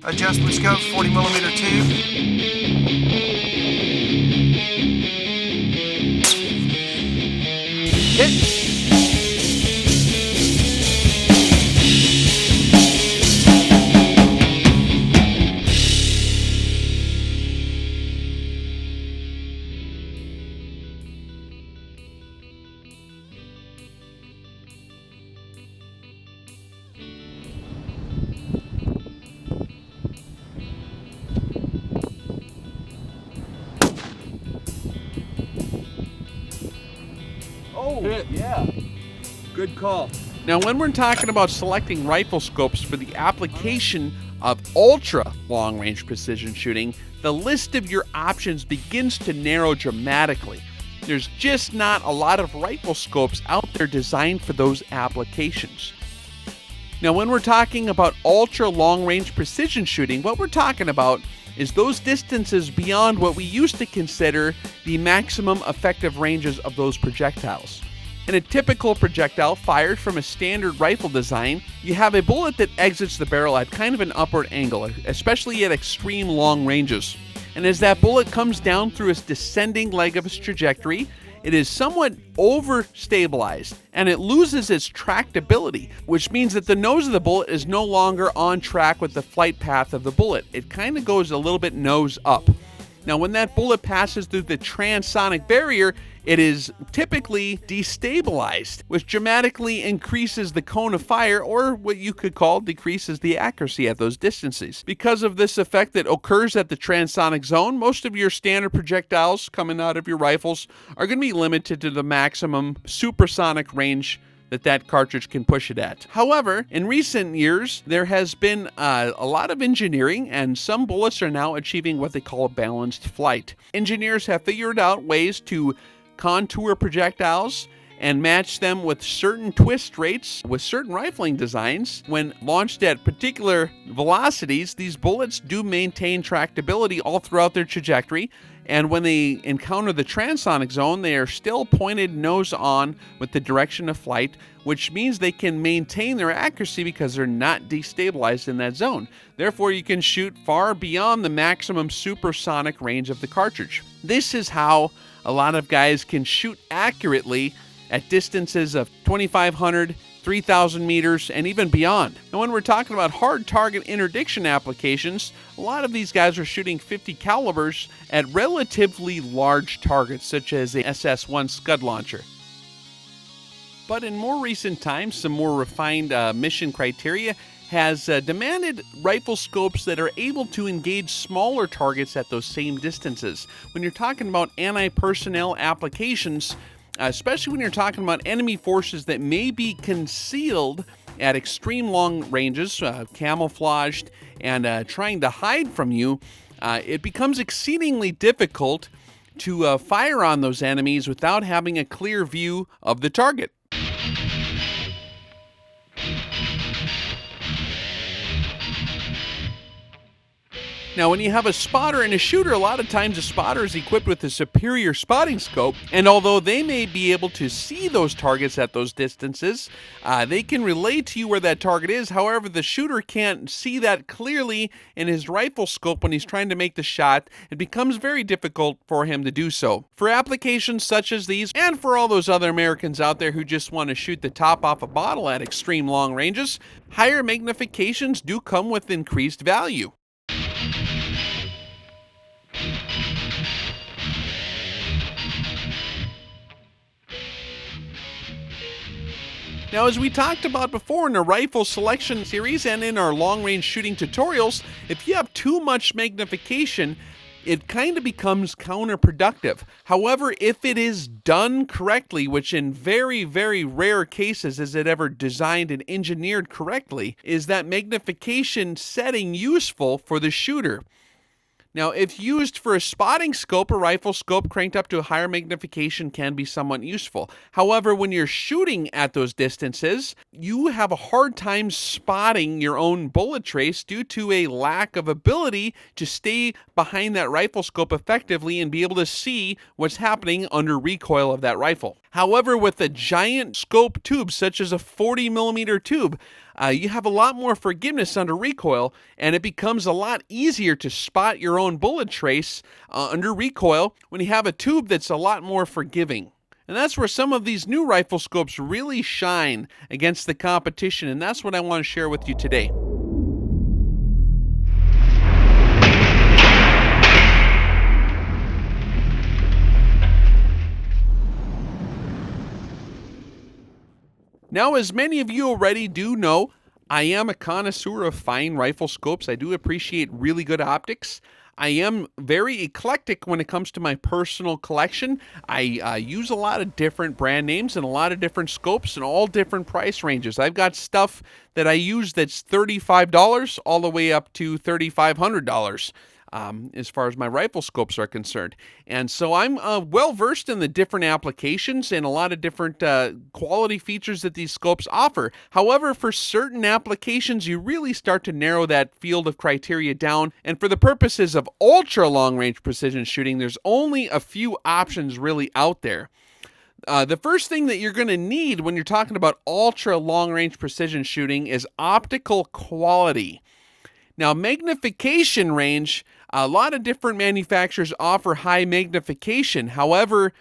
adjustment scope, 40 millimeter tube. Hit. Oh, yeah. Good call. Now, when we're talking about selecting rifle scopes for the application of ultra long-range precision shooting, the list of your options begins to narrow dramatically. There's just not a lot of rifle scopes out there designed for those applications. Now, when we're talking about ultra long-range precision shooting, what we're talking about is those distances beyond what we used to consider the maximum effective ranges of those projectiles. In a typical projectile fired from a standard rifle design, you have a bullet that exits the barrel at kind of an upward angle, especially at extreme long ranges. And as that bullet comes down through its descending leg of its trajectory, it is somewhat overstabilized and it loses its tractability, which means that the nose of the bullet is no longer on track with the flight path of the bullet. It kind of goes a little bit nose up. Now, when that bullet passes through the transonic barrier, it is typically destabilized, which dramatically increases the cone of fire, or what you could call decreases the accuracy at those distances. Because of this effect that occurs at the transonic zone, most of your standard projectiles coming out of your rifles are going to be limited to the maximum supersonic range that cartridge can push it at. However, in recent years, there has been a lot of engineering, and some bullets are now achieving what they call balanced flight. Engineers have figured out ways to contour projectiles and match them with certain twist rates with certain rifling designs. When launched at particular velocities, these bullets do maintain tractability all throughout their trajectory, and when they encounter the transonic zone, they are still pointed nose on with the direction of flight, which means they can maintain their accuracy because they're not destabilized in that zone. Therefore, you can shoot far beyond the maximum supersonic range of the cartridge. This is how a lot of guys can shoot accurately at distances of 2,500, 3,000 meters, and even beyond. And when we're talking about hard target interdiction applications, a lot of these guys are shooting 50 calibers at relatively large targets, such as a SS-1 Scud launcher. But in more recent times, some more refined mission criteria has demanded rifle scopes that are able to engage smaller targets at those same distances. When you're talking about anti-personnel applications, especially when you're talking about enemy forces that may be concealed at extreme long ranges, camouflaged, and trying to hide from you, it becomes exceedingly difficult to fire on those enemies without having a clear view of the target. Now, when you have a spotter and a shooter, a lot of times a spotter is equipped with a superior spotting scope, and although they may be able to see those targets at those distances, they can relay to you where that target is. However, the shooter can't see that clearly in his rifle scope when he's trying to make the shot. It becomes very difficult for him to do so. For applications such as these, and for all those other Americans out there who just want to shoot the top off a bottle at extreme long ranges, higher magnifications do come with increased value. Now, as we talked about before in the rifle selection series and in our long-range shooting tutorials, if you have too much magnification, it kind of becomes counterproductive. However, if it is done correctly, which in very, very rare cases is it ever designed and engineered correctly, is that magnification setting useful for the shooter. Now, if used for a spotting scope, a rifle scope cranked up to a higher magnification can be somewhat useful. However, when you're shooting at those distances, you have a hard time spotting your own bullet trace due to a lack of ability to stay behind that rifle scope effectively and be able to see what's happening under recoil of that rifle. However, with a giant scope tube, such as a 40 millimeter tube, you have a lot more forgiveness under recoil, and it becomes a lot easier to spot your own bullet trace under recoil when you have a tube that's a lot more forgiving. And that's where some of these new rifle scopes really shine against the competition, and that's what I want to share with you today. Now, as many of you already do know, I am a connoisseur of fine rifle scopes. I do appreciate really good optics. I am very eclectic when it comes to my personal collection. I use a lot of different brand names and a lot of different scopes and all different price ranges. I've got stuff that I use that's $35 all the way up to $3,500. As far as my rifle scopes are concerned. And so I'm well versed in the different applications and a lot of different quality features that these scopes offer. However, for certain applications, you really start to narrow that field of criteria down. And for the purposes of ultra long range precision shooting, there's only a few options really out there. The first thing that you're going to need when you're talking about ultra long range precision shooting is optical quality. Now, magnification range, a lot of different manufacturers offer high magnification. However,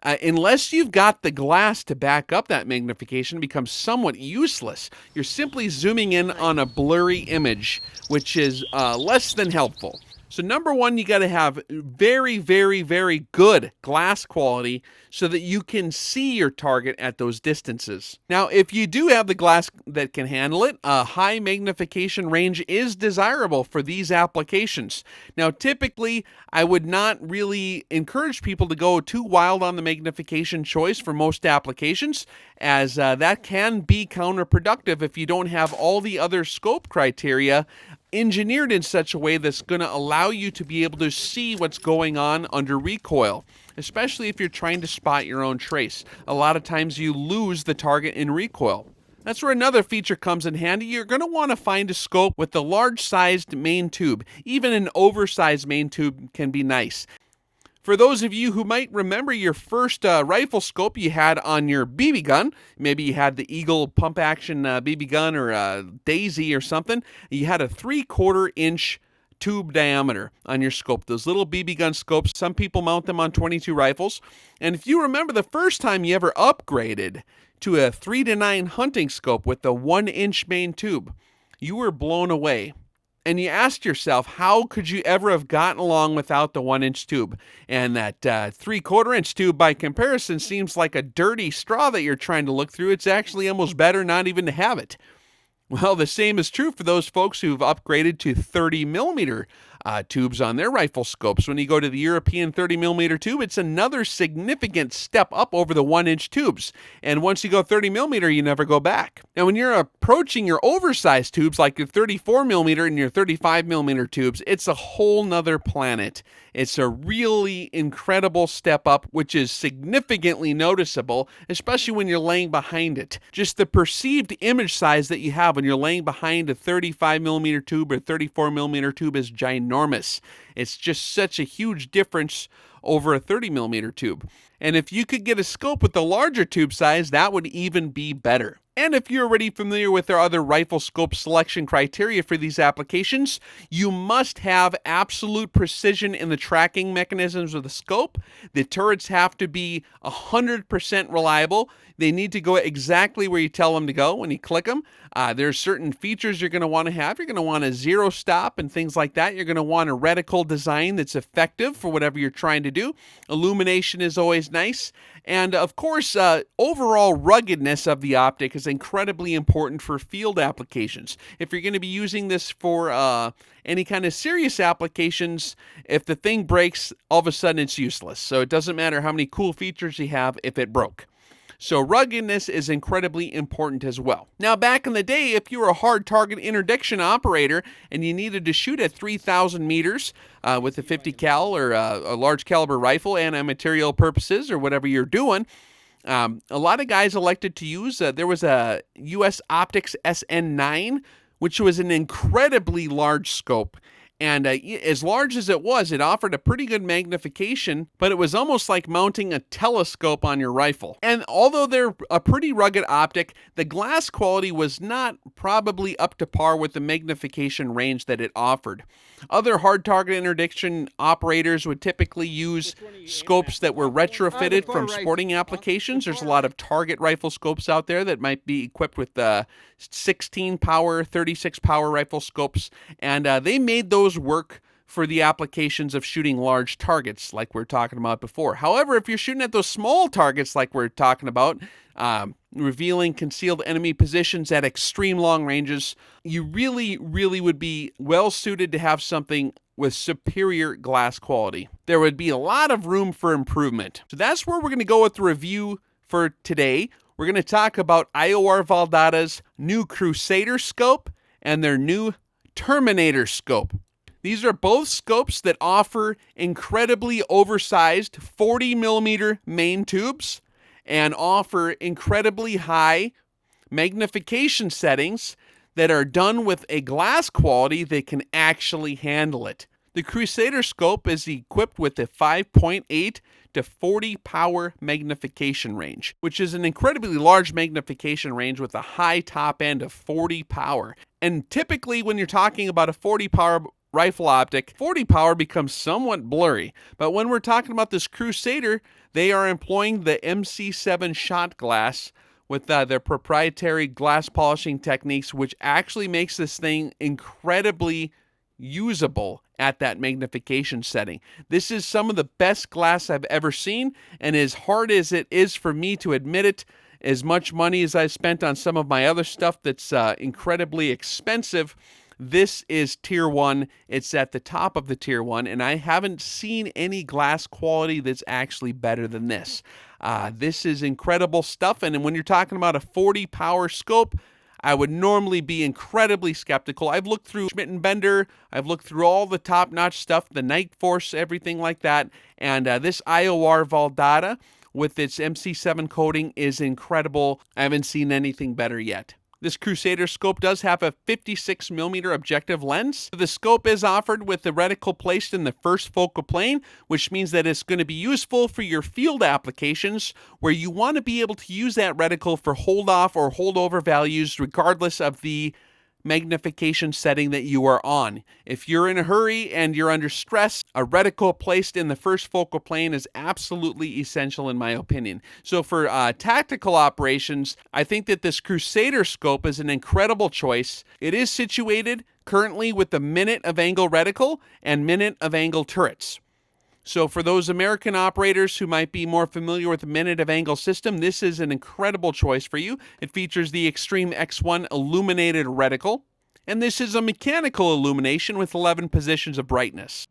unless you've got the glass to back up that magnification, it becomes somewhat useless. You're simply zooming in on a blurry image, which is less than helpful. So number one, you got to have very, very, very good glass quality so that you can see your target at those distances. Now, if you do have the glass that can handle it, a high magnification range is desirable for these applications. Now, typically, I would not really encourage people to go too wild on the magnification choice for most applications, as that can be counterproductive if you don't have all the other scope criteria engineered in such a way that's going to allow you to be able to see what's going on under recoil, especially if you're trying to spot your own trace. A lot of times you lose the target in recoil. That's where another feature comes in handy. You're going to want to find a scope with the large-sized main tube. Even an oversized main tube can be nice. For those of you who might remember your first rifle scope you had on your BB gun, maybe you had the Eagle pump action BB gun or Daisy or something, you had a 3/4 inch tube diameter on your scope. Those little BB gun scopes, some people mount them on 22 rifles. And if you remember the first time you ever upgraded to a 3-9 hunting scope with the 1-inch main tube, you were blown away. And you asked yourself, how could you ever have gotten along without the 1-inch tube? And that 3/4 inch tube, by comparison, seems like a dirty straw that you're trying to look through. It's actually almost better not even to have it. Well, the same is true for those folks who've upgraded to 30 millimeter tubes on their rifle scopes. When you go to the European 30 millimeter tube, it's another significant step up over the 1-inch tubes. And once you go 30 millimeter, you never go back. Now, when you're approaching your oversized tubes, like your 34 millimeter and your 35 millimeter tubes, it's a whole nother planet. It's a really incredible step up, which is significantly noticeable, especially when you're laying behind it. Just the perceived image size that you have when you're laying behind a 35 millimeter tube or 34 millimeter tube is ginormous. It's just such a huge difference over a 30 millimeter tube. And if you could get a scope with the larger tube size, that would even be better. And if you're already familiar with our other rifle scope selection criteria for these applications, you must have absolute precision in the tracking mechanisms of the scope. The turrets have to be 100% reliable. They need to go exactly where you tell them to go when you click them. There's certain features you're going to want to have. You're going to want a zero stop and things like that. You're going to want a reticle design that's effective for whatever you're trying to do. Illumination is always nice. And of course, overall ruggedness of the optic is incredibly important for field applications. If you're going to be using this for any kind of serious applications, if the thing breaks, all of a sudden it's useless. So it doesn't matter how many cool features you have if it broke. So ruggedness is incredibly important as well. Now, back in the day, if you were a hard target interdiction operator and you needed to shoot at 3,000 meters with a 50 cal or a large caliber rifle, anti-material purposes or whatever you're doing, a lot of guys elected to use, there was a US Optics SN9, which was an incredibly large scope. And as large as it was, it offered a pretty good magnification, but it was almost like mounting a telescope on your rifle. And although they're a pretty rugged optic, the glass quality was not probably up to par with the magnification range that it offered. Other hard target interdiction operators would typically use scopes that were retrofitted from sporting applications. There's a lot of target rifle scopes out there that might be equipped with 16 power, 36 power rifle scopes, and they made those work for the applications of shooting large targets like we were talking about before. However, if you're shooting at those small targets like we're talking about, revealing concealed enemy positions at extreme long ranges, you really would be well suited to have something with superior glass quality. There would be a lot of room for improvement. So that's where we're going to go with the review for today. We're going to talk about IOR Valdada's new Crusader scope and their new Terminator scope. These are both scopes that offer incredibly oversized 40 millimeter main tubes and offer incredibly high magnification settings that are done with a glass quality that can actually handle it. The Crusader scope is equipped with a 5.8 to 40 power magnification range, which is an incredibly large magnification range with a high top end of 40 power. And typically when you're talking about a 40 power rifle optic, 40 power becomes somewhat blurry. But when we're talking about this Crusader, they are employing the MC7 shot glass with their proprietary glass polishing techniques, which actually makes this thing incredibly usable at that magnification setting. This is some of the best glass I've ever seen, and as hard as it is for me to admit it, as much money as I spent on some of my other stuff that's incredibly expensive, this is tier 1. It's at the top of the tier 1, and I haven't seen any glass quality that's actually better than this. This is incredible stuff, and when you're talking about a 40 power scope, I would normally be incredibly skeptical. I've looked through Schmidt & Bender, I've looked through all the top-notch stuff, the Night Force, everything like that, and this IOR Valdada with its MC7 coating is incredible. I haven't seen anything better yet. This Crusader scope does have a 56 millimeter objective lens. The scope is offered with the reticle placed in the first focal plane, which means that it's going to be useful for your field applications where you want to be able to use that reticle for hold off or hold over values regardless of the magnification setting that you are on. If you're in a hurry and you're under stress, a reticle placed in the first focal plane is absolutely essential in my opinion. So for tactical operations, I think that this Crusader scope is an incredible choice. It is situated currently with the minute of angle reticle and minute of angle turrets. So for those American operators who might be more familiar with the minute of angle system, this is an incredible choice for you. It features the Extreme X1 illuminated reticle, and this is a mechanical illumination with 11 positions of brightness.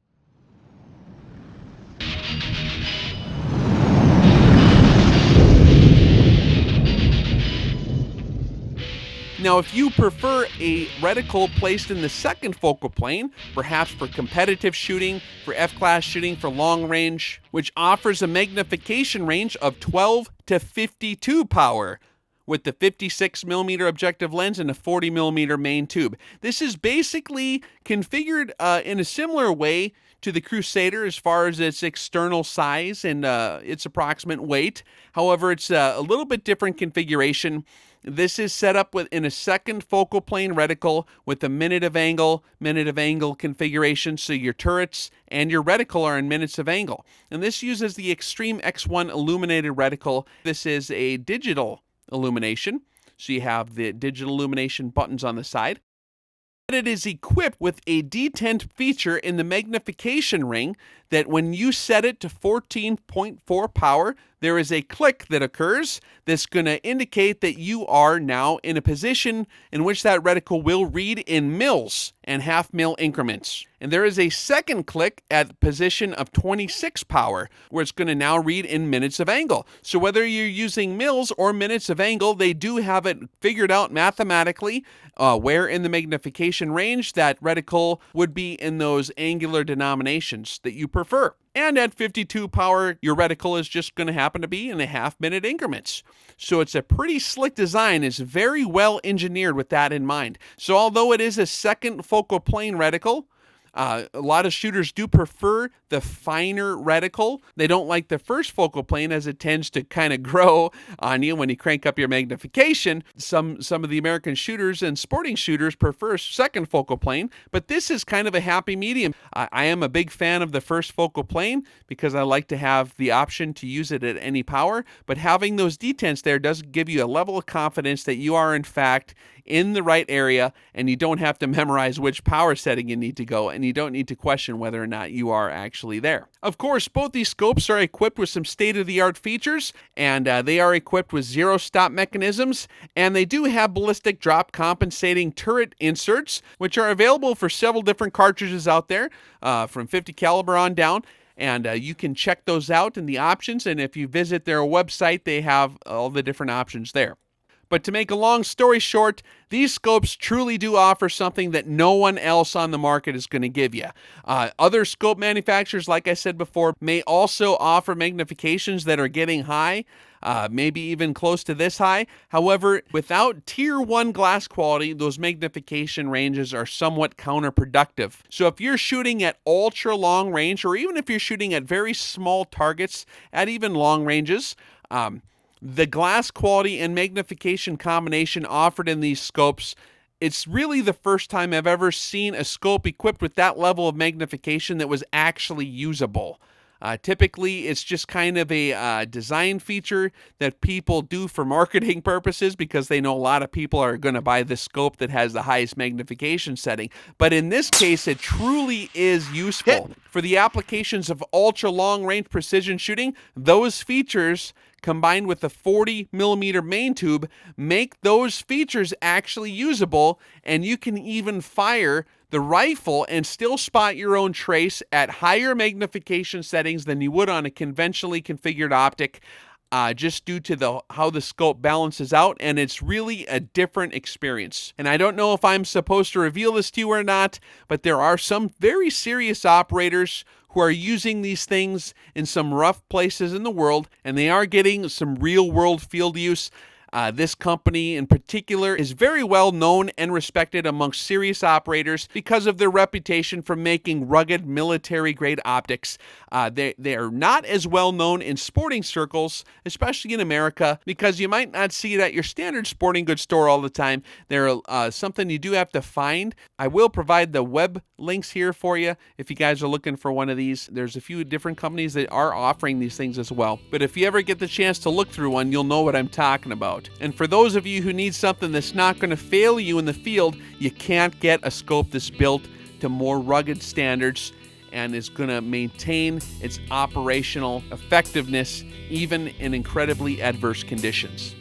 Now, if you prefer a reticle placed in the second focal plane, perhaps for competitive shooting, for F-class shooting, for long range, which offers a magnification range of 12 to 52 power, with the 56 millimeter objective lens and a 40 millimeter main tube. This is basically configured in a similar way to the Crusader as far as its external size and its approximate weight. However, it's a little bit different configuration. This is set up in a second focal plane reticle with a minute of angle configuration, so your turrets and your reticle are in minutes of angle. And this uses the Extreme X1 illuminated reticle. This is a digital illumination, so you have the digital illumination buttons on the side. It is equipped with a detent feature in the magnification ring that when you set it to 14.4 power, there is a click that occurs that's going to indicate that you are now in a position in which that reticle will read in mils and half mil increments. And there is a second click at the position of 26 power, where it's going to now read in minutes of angle. So whether you're using mils or minutes of angle, they do have it figured out mathematically where in the magnification range that reticle would be in those angular denominations that you prefer. And at 52 power, your reticle is just going to happen to be in a half-minute increments. So it's a pretty slick design. It's very well engineered with that in mind. So although it is a second focal plane reticle, A lot of shooters do prefer the finer reticle. They don't like the first focal plane as it tends to kind of grow on you when you crank up your magnification. Some of the American shooters and sporting shooters prefer second focal plane, but this is kind of a happy medium. I am a big fan of the first focal plane because I like to have the option to use it at any power, but having those detents there does give you a level of confidence that you are in fact in the right area, and you don't have to memorize which power setting you need to go, and you don't need to question whether or not you are actually there. Of course, both these scopes are equipped with some state-of-the-art features, and they are equipped with zero-stop mechanisms, and they do have ballistic drop compensating turret inserts, which are available for several different cartridges out there, from 50 caliber on down. And you can check those out in the options, and if you visit their website, they have all the different options there. But to make a long story short, these scopes truly do offer something that no one else on the market is going to give you. Other scope manufacturers, like I said before, may also offer magnifications that are getting high, maybe even close to this high. However, without tier 1 glass quality, those magnification ranges are somewhat counterproductive. So if you're shooting at ultra long range, or even if you're shooting at very small targets at even long ranges, the glass quality and magnification combination offered in these scopes, it's really the first time I've ever seen a scope equipped with that level of magnification that was actually usable. Typically, it's just kind of a design feature that people do for marketing purposes because they know a lot of people are going to buy the scope that has the highest magnification setting. But in this case, it truly is useful. For the applications of ultra long range precision shooting, those features combined with the 40 millimeter main tube make those features actually usable, and you can even fire the rifle and still spot your own trace at higher magnification settings than you would on a conventionally configured optic, just due to how the scope balances out, and it's really a different experience. And I don't know if I'm supposed to reveal this to you or not, but there are some very serious operators who are using these things in some rough places in the world, and they are getting some real-world field use. This company in particular is very well known and respected amongst serious operators because of their reputation for making rugged military-grade optics. They are not as well known in sporting circles, especially in America, because you might not see it at your standard sporting goods store all the time. They're something you do have to find. I will provide the web links here for you if you guys are looking for one of these. There's a few different companies that are offering these things as well. But if you ever get the chance to look through one, you'll know what I'm talking about. And for those of you who need something that's not going to fail you in the field, you can't get a scope that's built to more rugged standards and is going to maintain its operational effectiveness even in incredibly adverse conditions.